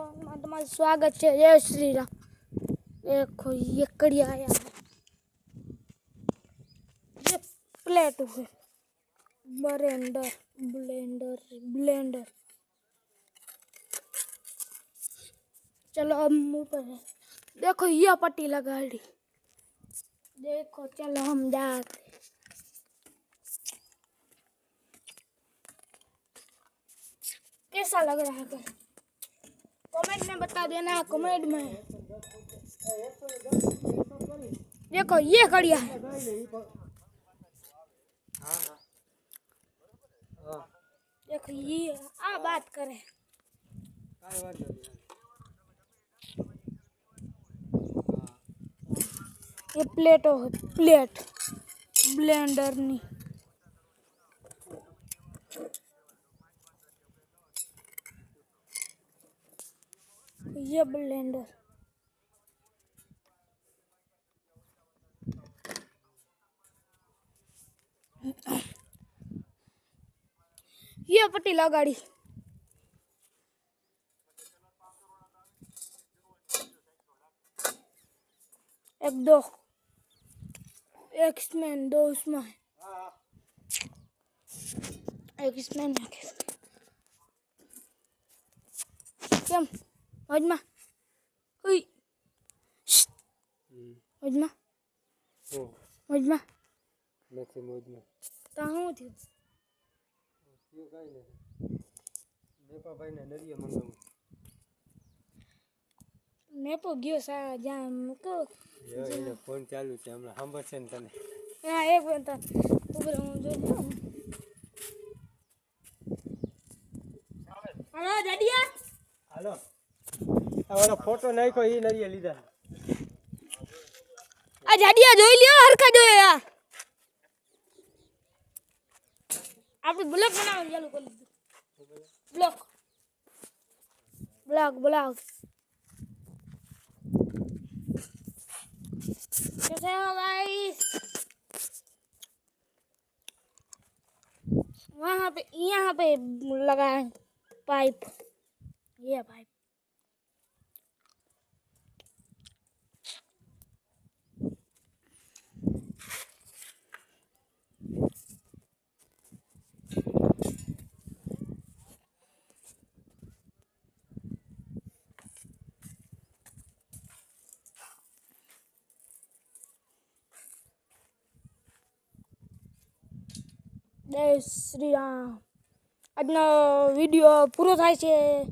में तुम्हारा स्वागत है। जय श्री राम। देखो ये कड़िया आया है, ये प्लेट है, ब्लेंडर ब्लेंडर ब्लेंडर। चलो अब मुंह पर है। देखो ये पट्टी लगा दी। देखो चलो हम जाते। कैसा लग रहा है कमेंट में बता देना, कमेंट में। देखो ये कड़िया है। देखो ये आ बात करें। ये प्लेट हो, प्लेट ब्लेंडर नहीं। ये ब्लेंडर ये पट्टी गाड़ी। एक दो एक्समैन, दो उसमें एक्समैन કેમ મોજમાં ઉઈ મોજમાં મોજમાં નથી મોજમાં તા હું થયું થયું કાંઈ નથી મેપાભાઈને નરિયા મંગાવું મેપો ગયો સા જ્યાં મૂકો એને ફોન ચાલુ છે હમણાં સાંભળશે ને તને હા એક મિનિટ ઉભો હું જોઈ લઉં હાલો દાદીયા હાલો આ ઓલો ફોટો નાખ્યો એ નરિયા લીધા આ દાદીયા જોઈ લ્યો હરખા જોયો યાર આપણે બ્લોક બનાવવાનું ચાલુ કરી દીધું બ્લોક બ્લોક બ્લોક कैसे हो गाइस वहाँ पे यहाँ पे लगा है पाइप ये पाइप जय श्री राम। આજનો વિડિયો પૂરો થાય છે।